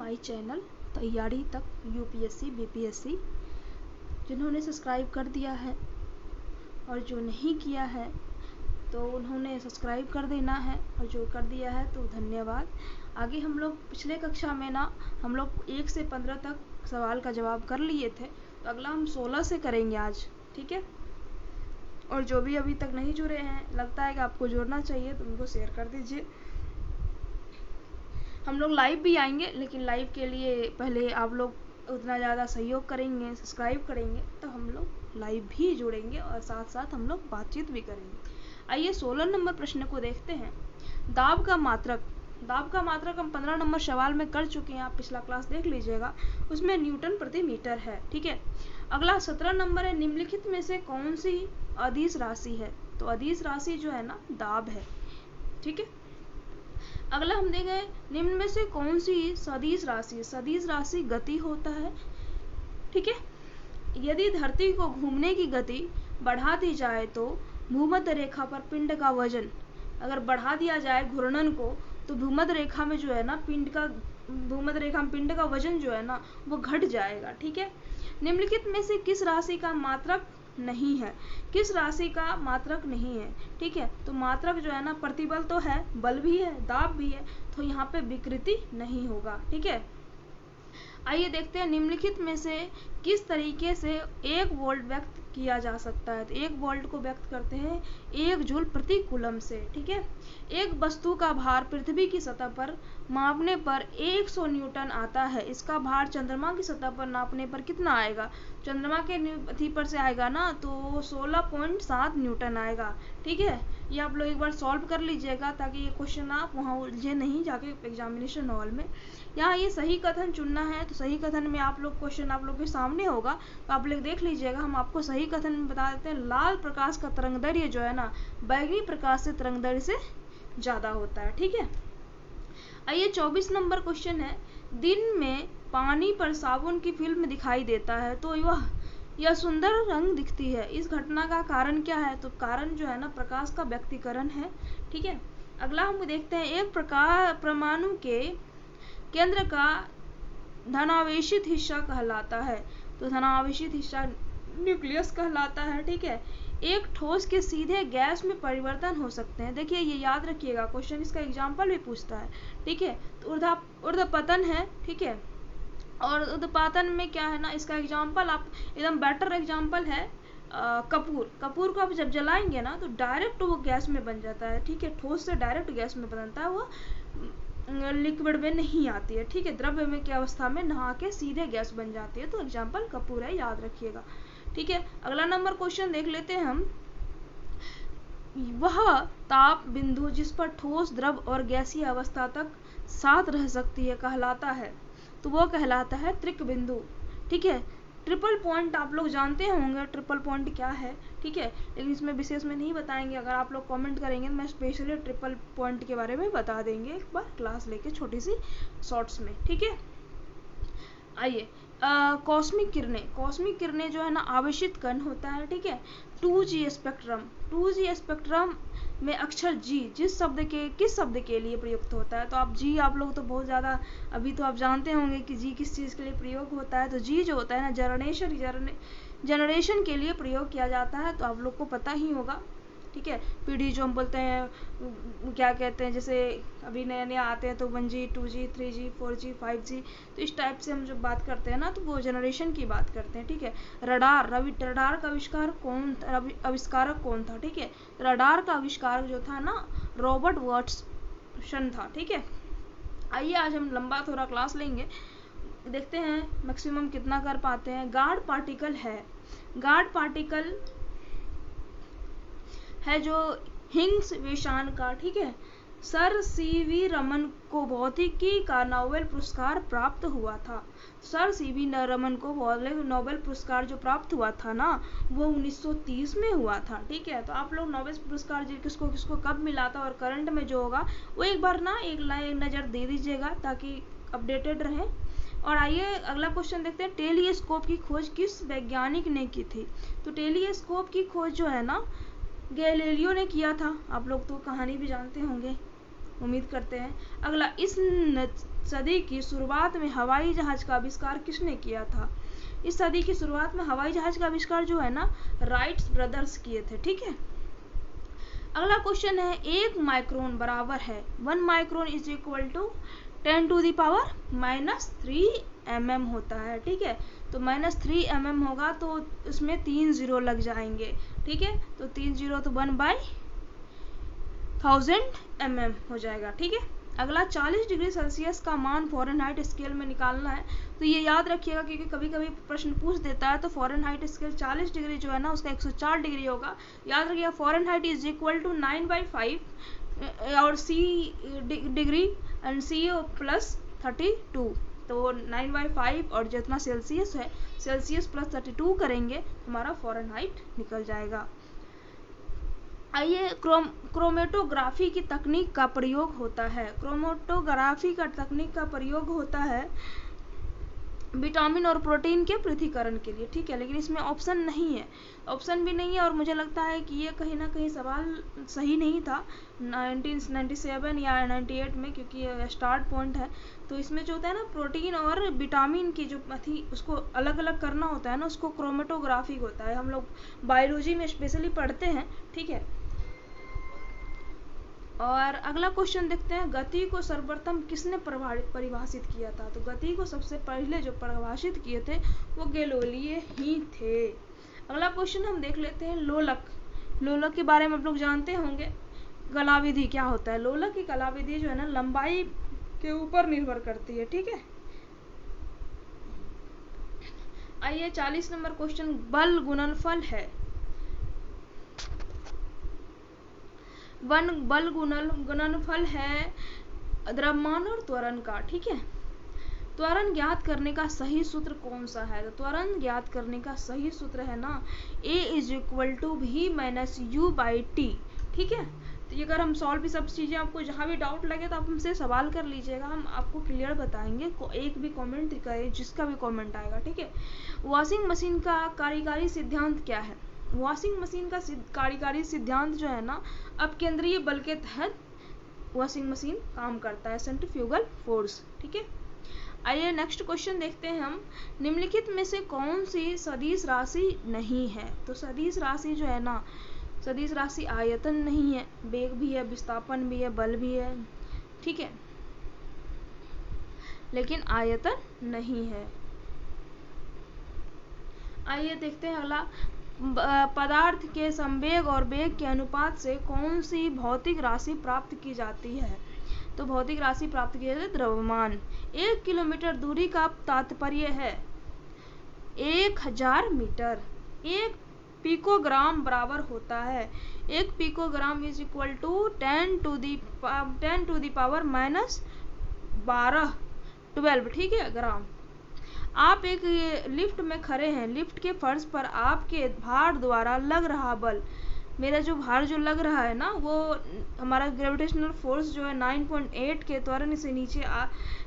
My channel तैयारी तक UPSC BPSC. जिन्होंने सब्सक्राइब कर दिया है और जो नहीं किया है तो उन्होंने सब्सक्राइब कर देना है, और जो कर दिया है तो धन्यवाद। आगे हम लोग पिछले कक्षा में ना हम लोग 1 से 15 तक सवाल का जवाब कर लिए थे, तो अगला हम 16 से करेंगे आज, ठीक है। और जो भी अभी तक नहीं जुड़े हैं, लगता है कि आपको जुड़ना चाहिए तो उनको शेयर कर दीजिए। हम लोग लाइव भी आएंगे, लेकिन लाइव के लिए पहले आप लोग उतना ज़्यादा सहयोग करेंगे, सब्सक्राइब करेंगे, तो हम लोग लाइव भी जुड़ेंगे और साथ साथ हम लोग बातचीत भी करेंगे। आइए 16 नंबर प्रश्न को देखते हैं। दाब का मात्रक हम 15 नंबर सवाल में कर चुके हैं, आप पिछला क्लास देख लीजिएगा, उसमें न्यूटन प्रति मीटर है, ठीक है। अगला 17 नंबर है, निम्नलिखित में से कौन सी अदिश राशि है? तो अदिश राशि जो है ना दाब है, ठीक है। अगला हम देखेंगे निम्न में से कौन सी सदिश राशि? सदिश राशि गति होता है, ठीक है। यदि धरती को घूमने की गति बढ़ा दी जाए तो भूमध्य रेखा पर पिंड का वजन अगर बढ़ा दिया जाए घूर्णन को, तो भूमध्य रेखा में जो है ना पिंड का वजन जो है ना वो घट जाएगा, ठीक है। निम्नलिखित में से किस राशि का मात्रक नहीं है? किस राशि का मात्रक नहीं है, ठीक है। तो मात्रक जो है ना प्रतिबल तो है, बल भी है, दाब भी है, तो यहाँ पे विकृति नहीं होगा, ठीक है। आइए देखते हैं निम्नलिखित में से किस तरीके से 1 वोल्ट व्यक्त किया जा सकता है। तो 1 वोल्ट को व्यक्त करते हैं 1 जूल प्रति कूलम से, ठीक है। एक वस्तु का भार पृथ्वी की सतह पर मापने पर 100 न्यूटन आता है, इसका भार चंद्रमा की सतह पर नापने पर कितना आएगा? चंद्रमा के अथी पर से आएगा ना तो 16.7 न्यूटन आएगा, ठीक है। ये आप लोग एक बार सॉल्व कर लीजिएगा ताकि ये क्वेश्चन आप वहाँ उलझे नहीं जाके एग्जामिनेशन हॉल में। यहाँ ये सही कथन चुनना है, तो सही कथन में आप लोग क्वेश्चन आप लोग के सामने होगा, तो आप लोग देख लीजिएगा। हम आपको सही कथन में बता देते हैं, लाल प्रकाश का तरंगदैर्घ्य जो है ना बैंगनी प्रकाश से तरंगदैर्घ्य से ज़्यादा होता है, ठीक है। आइए 24 नंबर क्वेश्चन है, दिन में पानी पर साबुन की फिल्म दिखाई देता है तो यह सुंदर रंग दिखती है, इस घटना का कारण क्या है? तो कारण जो है ना प्रकाश का व्यक्तीकरण है, ठीक है। अगला हम देखते हैं, एक परमाणु के केंद्र का धनावेशित हिस्सा कहलाता है, तो धनावेशित हिस्सा न्यूक्लियस कहलाता है, ठीक है। एक ठोस के सीधे गैस में परिवर्तन हो सकते हैं, देखिए ये याद रखिएगा, क्वेश्चन इसका एग्जाम्पल भी पूछता है, ठीक है। तो ऊर्ध्वपतन है, ठीक है। और ऊर्ध्वपतन में क्या है ना, इसका एग्जाम्पल आप एकदम बेटर एग्जाम्पल है कपूर को आप जब जलाएंगे ना तो डायरेक्ट वो गैस में बन जाता है, ठीक है। ठोस से डायरेक्ट गैस में बनता है, वो लिक्विड में नहीं आती है, ठीक है। द्रव्य में की अवस्था में नहा के सीधे गैस बन जाती है, तो एग्जाम्पल कपूर है, याद रखिएगा, ठीक है। अगला नंबर क्वेश्चन देख लेते हैं हम। वह ताप बिंदु जिस पर ठोस द्रव और गैसीय अवस्था तक साथ रह सकती है कहलाता है, तो वो कहलाता है त्रिक बिंदु, ठीक है। ट्रिपल पॉइंट आप लोग जानते होंगे ट्रिपल पॉइंट क्या है, ठीक है, लेकिन इसमें विशेष में नहीं बताएंगे। अगर आप लोग कमेंट करेंगे तो मैं स्पेशली ट्रिपल पॉइंट के बारे में बता देंगे एक बार क्लास लेके छोटी सी शॉर्ट्स में, ठीक है। आइए कॉस्मिक किरणें जो है ना आवेशित कण होता है, ठीक है। 2G स्पेक्ट्रम में अक्षर G किस शब्द के लिए प्रयुक्त होता है? तो G आप लोग तो बहुत ज़्यादा अभी तो आप जानते होंगे कि G किस चीज़ के लिए प्रयोग होता है। तो G जो होता है ना जनरेशन के लिए प्रयोग किया जाता है, तो आप लोग को पता ही होगा, ठीक है। पीढ़ी जो हम बोलते हैं क्या कहते हैं, जैसे अभी नए आते हैं तो 1G 2G 3G 4G 5G, तो इस टाइप से हम जब बात करते हैं ना तो वो जनरेशन की बात करते हैं, ठीक है। रडार का आविष्कारक कौन था, ठीक है। रडार का आविष्कारक जो था ना रॉबर्ट वाटसन था, ठीक है। आइए आज हम लंबा थोड़ा क्लास लेंगे, देखते हैं मैक्सिमम कितना कर पाते हैं। गार्ड पार्टिकल है जो हिग्स बोसन का, ठीक है। सर CV रमन को भौतिकी का नोबेल पुरस्कार प्राप्त हुआ था। सर CV रमन को नोबेल पुरस्कार जो प्राप्त हुआ था ना वो 1930 में हुआ था, ठीक है। तो आप लोग नोबेल पुरस्कार किसको कब मिला था और करंट में जो होगा वो एक बार ना एक नज़र दे दीजिएगा ताकि अपडेटेड रहें। और आइए अगला क्वेश्चन देखते हैं, टेलीस्कोप की खोज किस वैज्ञानिक ने की थी? तो टेलीस्कोप की खोज जो है ना गैलीलियो ने किया था, आप लोग तो कहानी भी जानते होंगे, उम्मीद करते हैं। अगला इस सदी की शुरुआत में हवाई जहाज का आविष्कार किसने किया था? इस सदी की शुरुआत में हवाई जहाज का आविष्कार जो है ना, राइट्स ब्रदर्स किए थे। ठीक है, अगला क्वेश्चन है, 1 माइक्रोन बराबर है 1 micron is equal to 10⁻³ mm होता है। ठीक है, तो -3 mm होगा तो उसमें 3 जीरो लग जाएंगे। ठीक है, तो 3 जीरो तो 1/1000 mm हो जाएगा। ठीक है, अगला 40 डिग्री सेल्सियस का मान फ़ारेनहाइट स्केल में निकालना है। तो ये याद रखिएगा क्योंकि कभी कभी प्रश्न पूछ देता है। तो फ़ारेनहाइट स्केल 40 डिग्री जो है ना, उसका 104 डिग्री होगा। याद रखिएगा, फ़ारेनहाइट इज इक्वल टू 9/5 और सी डिग्री एंड सी प्लस 32। तो 9/5 और जितना सेल्सियस है, सेल्सियस प्लस 32 करेंगे, हमारा फ़ारेनहाइट निकल जाएगा। आइए, क्रोमेटोग्राफी की तकनीक का प्रयोग होता है। क्रोमेटोग्राफी का तकनीक का प्रयोग होता है विटामिन और प्रोटीन के पृथक्करण के लिए। ठीक है, लेकिन इसमें ऑप्शन नहीं है, ऑप्शन भी नहीं है, और मुझे लगता है कि ये कहीं ना कहीं सवाल सही नहीं था 1997 या 98 में, क्योंकि ये स्टार्ट पॉइंट है। तो इसमें जो होता है ना, प्रोटीन और विटामिन की जो थी उसको अलग अलग करना होता है ना, उसको क्रोमेटोग्राफी होता है। हम लोग बायोलॉजी में स्पेशली पढ़ते हैं। ठीक है, और अगला क्वेश्चन देखते हैं, गति को सर्वप्रथम किसने परिभाषित किया था? तो गति को सबसे पहले जो परिभाषित किए थे वो गैलीलियो ही थे। अगला क्वेश्चन हम देख लेते हैं, लोलक। लोलक के बारे में आप लोग जानते होंगे। कलाविधि क्या होता है? लोलक की कलाविधि जो है ना, लंबाई के ऊपर निर्भर करती है। ठीक है, आइए 40 नंबर क्वेश्चन, बल गुणनफल है बल गुणनफल है द्रव्यमान और त्वरण का। ठीक है, त्वरण ज्ञात करने का सही सूत्र कौन सा है? तो त्वरण ज्ञात करने का सही सूत्र है ना, A = V - U/T। ठीक है, तो ये अगर हम सॉल्व भी सब चीज़ें, आपको जहाँ भी डाउट लगे तो आप हमसे सवाल कर लीजिएगा, हम आपको क्लियर बताएंगे। एक भी कमेंट करें, जिसका भी कमेंट आएगा। ठीक है, वॉशिंग मशीन का कार्यकारी सिद्धांत क्या है? वॉशिंग मशीन का कार्यकारी सिद्धांत जो है ना, अपकेंद्रीय बल के तहत वॉशिंग मशीन काम करता है, सेंट्रीफ्यूगल फोर्स। ठीक है, आइए नेक्स्ट क्वेश्चन देखते हैं हम, निम्नलिखित में से कौन सी सदिश राशि नहीं है? तो सदिश राशि जो है ना, सदिश राशि आयतन नहीं है, वेग भी है, विस्थापन भी है, बल भी है। ठीक है, लेकिन आयतन नहीं है। आइए देखते हैं अगला, पदार्थ के संवेग और वेग के अनुपात से कौन सी भौतिक राशि प्राप्त की जाती है? तो भौतिक राशि प्राप्त की जाती है द्रव्यमान। 1 किलोमीटर दूरी का तात्पर्य है 1000 मीटर। 1 पिकोग्राम बराबर होता है, 1 picogram is equal to 10 to the power -12। ठीक है, ग्राम। आप एक लिफ्ट में खड़े हैं, लिफ्ट के फर्श पर आपके भार द्वारा लग रहा बल, मेरा जो भार जो लग रहा है ना, वो हमारा ग्रेविटेशनल फोर्स जो है 9.8 के त्वरण से नीचे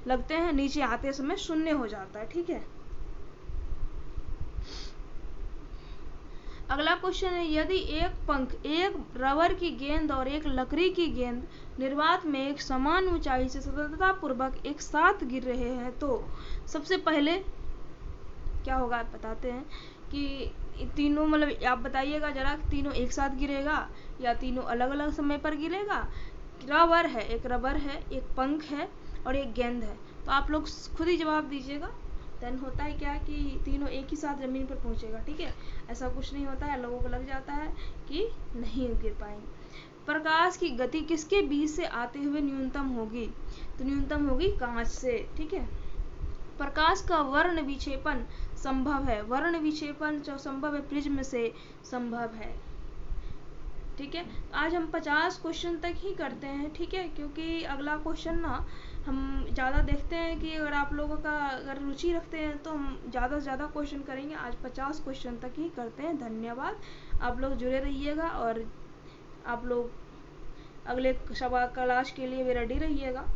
लगते हैं, नीचे आते समय 0 हो जाता है। ठीक है, अगला क्वेश्चन है, यदि एक पंख, एक रबर की गेंद और एक लकड़ी की गेंद निर्वात में एक समान ऊंचाई से सततता पूर्वक एक साथ गिर रहे हैं, तो सबसे पहले क्या होगा आप बताते हैं कि तीनों, मतलब आप बताइएगा जरा, तीनों एक साथ गिरेगा या तीनों अलग अलग समय पर गिरेगा? रबर है, एक पंख है और एक गेंद है, तो आप लोग खुद ही जवाब दीजिएगा। देन होता है क्या कि तीनों एक ही साथ जमीन पर पहुंचेगा। ठीक है, ऐसा कुछ नहीं होता है, लोगों को लग जाता है कि नहीं गिर पाएंगे। प्रकाश की गति किसके बीच से आते हुए न्यूनतम होगी? तो न्यूनतम होगी कांच से। ठीक है, प्रकाश का वर्ण विक्षेपण संभव है, वर्ण विक्षेपण जो संभव है प्रिज्म से संभव है। ठीक है, आज हम 50 क्वेश्चन तक ही करते हैं। ठीक है, क्योंकि अगला क्वेश्चन ना हम ज़्यादा देखते हैं कि अगर आप लोगों का अगर रुचि रखते हैं तो हम ज़्यादा से ज़्यादा क्वेश्चन करेंगे। आज 50 क्वेश्चन तक ही करते हैं। धन्यवाद, आप लोग जुड़े रहिएगा और आप लोग अगले क्लास के लिए भी रेडी रहिएगा।